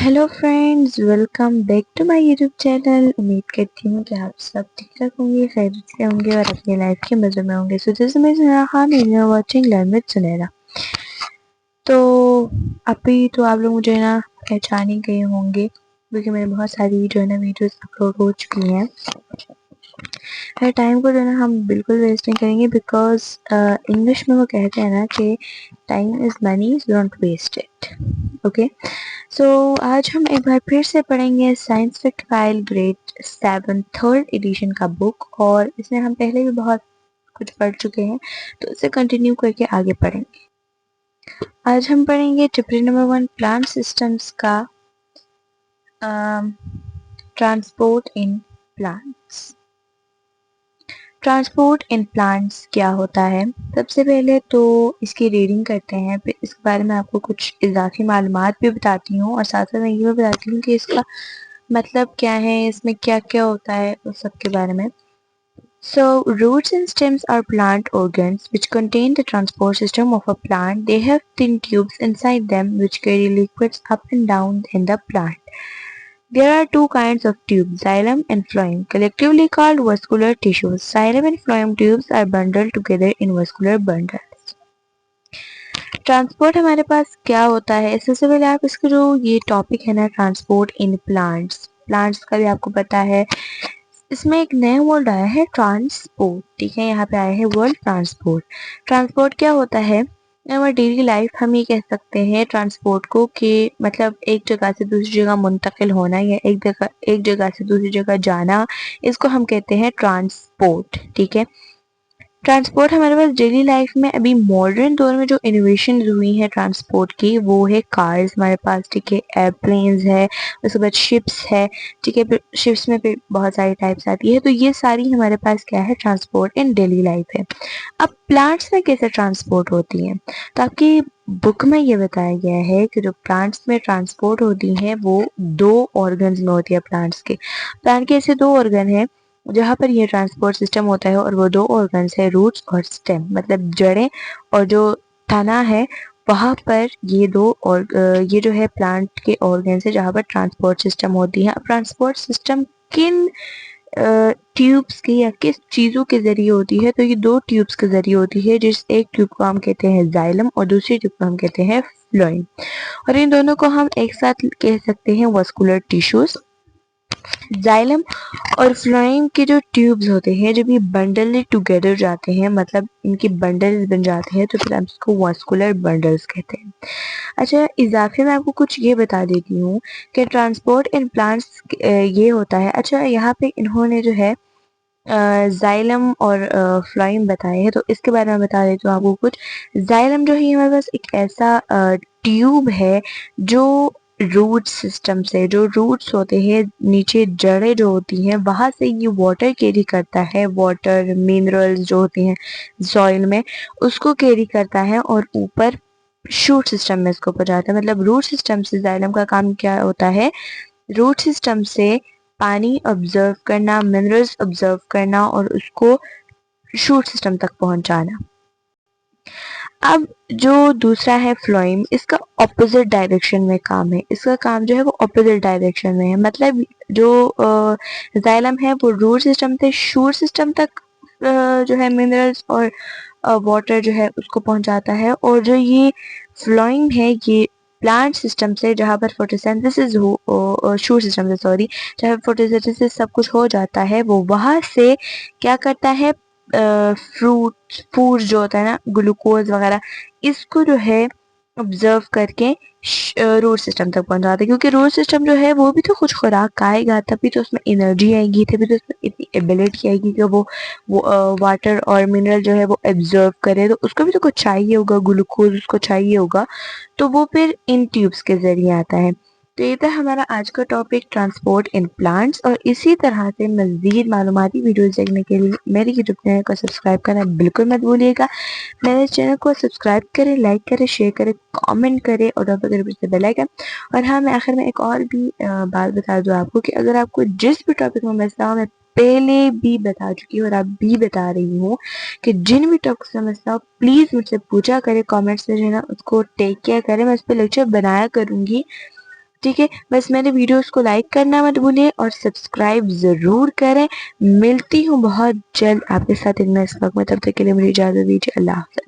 Hello friends, welcome back to my YouTube channel. उम्मीद करती हूँ कि आप सब ठीक ठाक होंगे, खैरियत से होंगे और अपनी लाइफ के मजे में होंगे। So this is Sunaira Khan, you are watching learn with Sunaira. तो अभी तो आप लोग मुझे ना पहचान ही गए होंगे क्योंकि मेरे बहुत सारी जो है ना वीडियोस अपलोड हो चुकी हैं। हर टाइम को जो है ना हम बिल्कुल वेस्ट नहीं करेंगे बिकॉज इंग्लिश में वो कहते हैं ना कि time is money, don't waste it. Okay, so आज हम एक बार फिर से पढ़ेंगे science fact file grade 7 third edition का बुक, और इसमें हम पहले भी बहुत कुछ पढ़ चुके हैं तो इसे कंटिन्यू करके आगे पढ़ेंगे। आज हम पढ़ेंगे चैप्टर नंबर 1 प्लांट सिस्टम्स का transport in plants. Transport in plants क्या होता है? सबसे पहले तो इसकी रीडिंग करते हैं, फिर इसके बारे में आपको कुछ इजाफी मालूमात भी बताती हूँ और साथ साथ मैं ये भी बताती हूँ कि इसका मतलब क्या है, इसमें क्या क्या होता है, उस सब के बारे में। So, roots and stems are plant organs which contain the transport system of a plant. They have thin tubes inside them which carry liquids up and down in the plant. There are two kinds of tubes, xylem and phloem, collectively called vascular tissues. Xylem and phloem tubes are bundled together in vascular bundles. Transport हमारे पास क्या होता है? इससे पहले आप इसका जो ये टॉपिक है ना, ट्रांसपोर्ट इन प्लांट्स, प्लांट्स का भी आपको पता है। इसमें एक नया वर्ड आया है ट्रांसपोर्ट, ठीक है, यहाँ पे आया है वर्ड ट्रांसपोर्ट। ट्रांसपोर्ट क्या होता है? हमारी डेली लाइफ हम ये कह सकते हैं ट्रांसपोर्ट को कि मतलब एक जगह से दूसरी जगह मुंतकिल होना या एक जगह से दूसरी जगह जाना, इसको हम कहते हैं ट्रांसपोर्ट, ठीक है। ट्रांसपोर्ट हमारे पास डेली लाइफ में अभी मॉडर्न दौर में जो इनोवेशन हुई है ट्रांसपोर्ट की, वो है कार्स हमारे पास, ठीक है, एयरप्लेन्स है, उसके बाद शिप्स है, ठीक है, फिर शिप्स में फिर बहुत सारी टाइप्स आती है। तो ये सारी हमारे पास क्या है, ट्रांसपोर्ट इन डेली लाइफ है। अब प्लांट्स में कैसे ट्रांसपोर्ट होती है? तो आपकी बुक में ये बताया गया है कि जो प्लांट्स में ट्रांसपोर्ट होती है वो दो ऑर्गन्स में होती है। प्लांट्स के, प्लांट के ऐसे दो ऑर्गन है जहाँ पर ये ट्रांसपोर्ट सिस्टम होता है, और वो दो ऑर्गन्स है, रूट्स और स्टेम, मतलब जड़ें और जो तना है, वहां पर ये दो और ये जो है प्लांट के ऑर्गन्स है जहाँ पर ट्रांसपोर्ट सिस्टम होती है। अब ट्रांसपोर्ट सिस्टम किन ट्यूब्स की या किस चीजों के जरिए होती है? तो ये दो ट्यूब्स के जरिए होती है, जिस एक ट्यूब को हम कहते हैं जाइलम और दूसरी ट्यूब को हम कहते हैं फ्लोएम, और इन दोनों को हम एक साथ कह सकते हैं वास्कुलर टिश्यूज। जाइलम और फ्लोएम के जो ट्यूब्स होते हैं जब ये बंडल टुगेदर जाते हैं, मतलब इनके बंडल्स बन जाते हैं, तो फिर हम इसको वास्कुलर बंडल्स कहते हैं। अच्छा, इजाफे में आपको कुछ ये बता देती हूँ कि ट्रांसपोर्ट इन प्लांट्स ये होता है। अच्छा, यहाँ पे इन्होंने जो है जाइलम और फ्लोएम बताए हैं, तो इसके बारे में बता देती हूँ आपको कुछ। जाइलम जो है हमारे पास एक ऐसा ट्यूब है जो रूट सिस्टम से, जो रूट्स होते हैं, नीचे जड़ें जो होती हैं, वहां से ये वाटर कैरी करता है, वाटर मिनरल्स जो होते हैं सॉइल में, उसको कैरी करता है और ऊपर शूट सिस्टम में इसको पहुंचाता है। मतलब रूट सिस्टम से जाइलम का काम क्या होता है? रूट सिस्टम से पानी ऑब्जर्व करना, मिनरल्स ऑब्जर्व करना और उसको शूट सिस्टम तक पहुंचाना। अब जो दूसरा है फ्लोएम, इसका ऑपोजिट डायरेक्शन में काम है। इसका काम जो है वो ऑपोजिट डायरेक्शन में है, मतलब जो जाइलम है वो रूट सिस्टम से शूट सिस्टम तक जो है मिनरल्स और वाटर जो है उसको पहुंचाता है, और जो ये फ्लोएम है ये प्लांट सिस्टम से, जहाँ पर फोटोसिंथेसिस हो, शूट सिस्टम से सॉरी, जहाँ पर फोटोसिंथेसिस सब कुछ हो जाता है, वो वहां से क्या करता है, फ्रूट फूड जो होता है ना, ग्लूकोज वगैरह, इसको जो है ऑब्जर्व करके रूट सिस्टम तक पहुंचाते हैं। क्योंकि रूट सिस्टम जो है वो भी तो कुछ खुराक खाएगा, तभी तो उसमें एनर्जी आएगी, तभी तो उसमें इतनी एबिलिटी आएगी कि वो वाटर और मिनरल जो है वो एब्जर्व करे, तो उसको भी तो कुछ चाहिए होगा, ग्लूकोज उसको चाहिए होगा, तो वो फिर इन ट्यूब्स के जरिए आता है। तो ये था हमारा आज का टॉपिक ट्रांसपोर्ट इन प्लांट्स, और इसी तरह से मज़ीद मालूमाती वीडियोस देखने के लिए मेरे यूट्यूब चैनल को सब्सक्राइब करना बिल्कुल मत भूलिएगा। मेरे चैनल को सब्सक्राइब करें, लाइक करें, शेयर करें, कमेंट करें और बेल आइकन। और हाँ, मैं आखिर में एक और भी बात बता दूँ आपको कि अगर आपको जिस भी टॉपिक में मसला हो, मैं पहले भी बता चुकी हूँ और अब भी बता रही हूँ कि जिन भी टॉपिक्स में मसला हो प्लीज़ मुझसे पूछा करें, कमेंट्स में जो है ना उसको टेक केयर करें, मैं उस पर लेक्चर बनाया करूँगी। ठीक है, बस मेरे वीडियोस को लाइक करना मत भूलिए और सब्सक्राइब ज़रूर करें। मिलती हूँ बहुत जल्द आपके साथ एक नए व्लॉग में, तब तक के लिए मुझे इजाज़त दीजिए। अल्लाह हाफ़िज़।